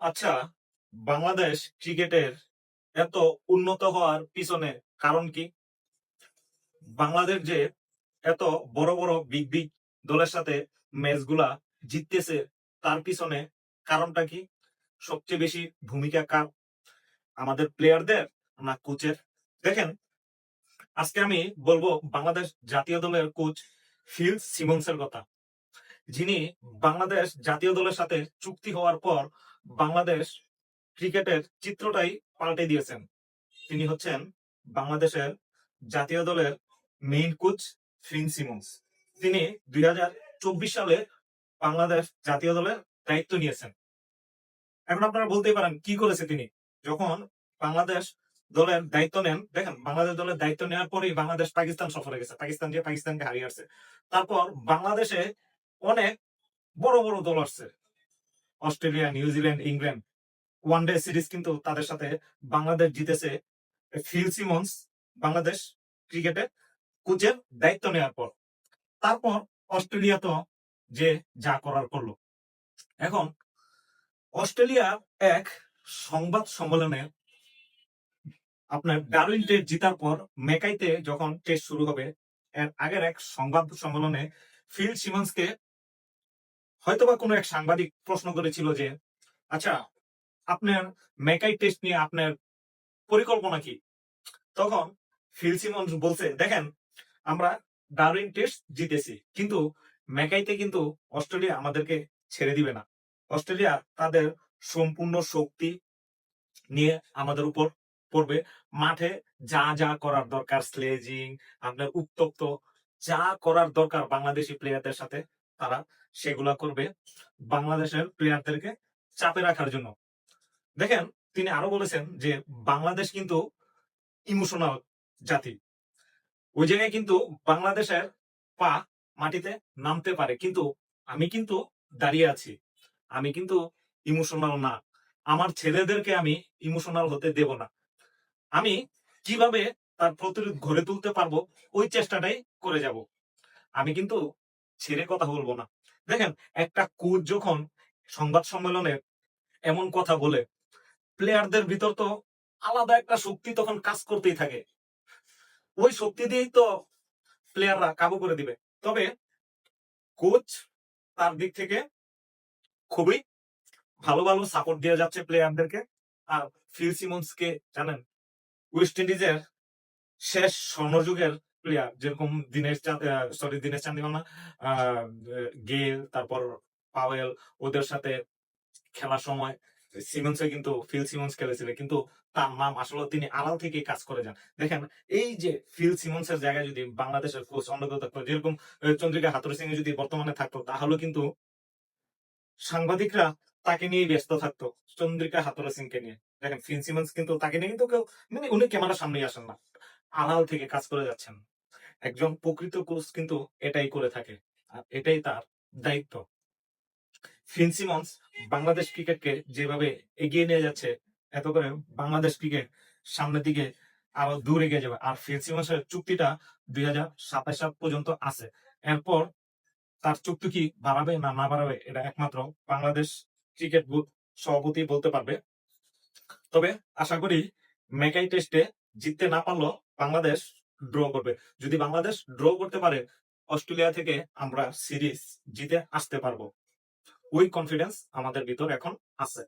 আচ্ছা, বাংলাদেশ ক্রিকেটের এত উন্নত হওয়ার পিছনে কারণ কি? বাংলাদেশ যে এত বড় বড় বিগ বিগ দলের সাথে ম্যাচগুলা জিততেছে, তার পিছনে কারণটা কি? সবচেয়ে বেশি ভূমিকা কার? আমাদের প্লেয়ারদের না কোচের? দেখেন, আজকে আমি বলবো বাংলাদেশ জাতীয় দলের কোচ ফিল সিমন্সের কথা, যিনি বাংলাদেশ জাতীয় দলের সাথে চুক্তি হওয়ার পর বাংলাদেশ ক্রিকেটের চিত্রটাই পাল্টে দিয়েছেন। তিনি হচ্ছেন বাংলাদেশের জাতীয় দলের মেইন কোচ ফিন সিমন্স। তিনি 2024 সালে বাংলাদেশ জাতীয় দলের দায়িত্ব নিয়েছেন। এখন আপনারা বলতে পারেন কি করেছে তিনি? যখন বাংলাদেশ দলের দায়িত্ব নেন, দেখেন বাংলাদেশ দলের দায়িত্ব নেওয়ার পরেই বাংলাদেশ পাকিস্তান সফরে গেছে, পাকিস্তান যে পাকিস্তানকে হারিয়ে আসছে। তারপর বাংলাদেশে অনেক বড় বড় দল আসছে, Australia, New Zealand, England. One day series কিন্তু তাদের সাথে বাংলাদেশ জিতেছে ফিল সিমন্স বাংলাদেশ ক্রিকেটের কোচের দায়িত্ব নেওয়ার পর। তারপর অস্ট্রেলিয়া তো যে যা করার করলো। এখন অস্ট্রেলিয়া এক সংবাদ সম্মেলনে আপনার ডারউইন টেস্ট জিতার পর মেকাইতে যখন টেস্ট শুরু হবে, এর আগের এক সংবাদ সম্মেলনে ফিল সিমন্সকে হয়তোবা কোনো এক সাংবাদিক প্রশ্ন করেছিল যে, আচ্ছা, আপনার মেকাই টেস্ট নিয়ে আপনার পরিকল্পনা কি? তখন ফিল সিমন্স বলছে, দেখেন, আমরা ডারউইন টেস্ট জিতেছি, কিন্তু মেকাইতে কিন্তু অস্ট্রেলিয়া আমাদেরকে ছেড়ে দিবে না। অস্ট্রেলিয়া তাদের সম্পূর্ণ শক্তি নিয়ে আমাদের উপর পড়বে। মাঠে যা যা করার দরকার, স্লেজিং, আপনার উত্তপ্ত, যা করার দরকার বাংলাদেশি প্লেয়ারদের সাথে, তারা সেগুলা করবে বাংলাদেশের প্লেয়ারদেরকে চাপে রাখার জন্য। দেখেন, তিনি আরো বলেছেন যে বাংলাদেশ কিন্তু ইমোশনাল জাতি। ওই জায়গায় কিন্তু বাংলাদেশের পা মাটিতে নামতে পারে, কিন্তু আমি কিন্তু দাঁড়িয়ে আছি, আমি কিন্তু ইমোশনাল না। আমার ছেলেদেরকে আমি ইমোশনাল হতে দেব না। আমি কিভাবে তার প্রতিরোধ গড়ে তুলতে পারবো, ওই চেষ্টাটাই করে যাব। আমি কিন্তু ছেড়ে কথা বলবো না। দেখেন, একটা কোচ যখন সংবাদ সম্মেলনে এমন কথা বলে, প্লেয়ারদের ভিতর তো আলাদা একটা শক্তি তখন কাজ করতেই থাকে। ওই শক্তি দিয়েই তো প্লেয়াররা কাবু করে দিবে। তবে কোচ তার দিক থেকে খুবই ভালো ভালো সাপোর্ট দিয়ে যাচ্ছে প্লেয়ারদেরকে। আর ফিল সিমন্সকে জানেন, ওয়েস্ট ইন্ডিজের শেষ স্বর্ণযুগের প্লেয়ার, যেরকম দীনেশ চান্দিমাল না, গেল, তারপর পাওয়েল, ওদের সাথে খেলার সময় সিমন্সে কিন্তু ফিল সিমন্স খেলেছিল, কিন্তু তার নাম আসলে তিনি আড়াল থেকে কাজ করে যান। দেখেন, এই যে ফিল সিমন্সের জায়গায় যদি বাংলাদেশের কোচ অন্য কেউ থাকতো, যেরকম চন্দ্রিকা হাথুরুসিংহে সিং যদি বর্তমানে থাকতো, তাহলে কিন্তু সাংবাদিকরা তাকে নিয়ে ব্যস্ত থাকতো, চন্দ্রিকা হাথুরুসিংহে সিংকে নিয়ে। দেখেন, ফিল সিমন্স কিন্তু তাকে নিয়ে কিন্তু কেউ, মানে উনি ক্যামেরার সামনেই আসেন না, আড়াল থেকে কাজ করে যাচ্ছেন। একজন প্রকৃত কোচ কিন্তু এটাই করে থাকে, আর এটাই তার দায়িত্ব। ফিন সিমন্স বাংলাদেশ ক্রিকেটকে যেভাবে এগিয়ে নিয়ে যাচ্ছে, এত করে বাংলাদেশ ক্রিকেট সামনের দিকে আরো দূর এগিয়ে যাবে। আর ফিন সিমন্সের চুক্তিটা 2027 সাল পর্যন্ত আছে। এরপর তার চুক্তি কি বাড়াবে না না বাড়াবে, এটা একমাত্র বাংলাদেশ ক্রিকেট বোর্ড সভাপতি বলতে পারবে। তবে আশা করি মেকাই টেস্টে জিততে না পারলেও বাংলাদেশ ড্র করবে। যদি বাংলাদেশ ড্র করতে পারে, অস্ট্রেলিয়া থেকে আমরা সিরিজ জিতে আসতে পারবো। ওই কনফিডেন্স আমাদের ভিতর এখন আছে।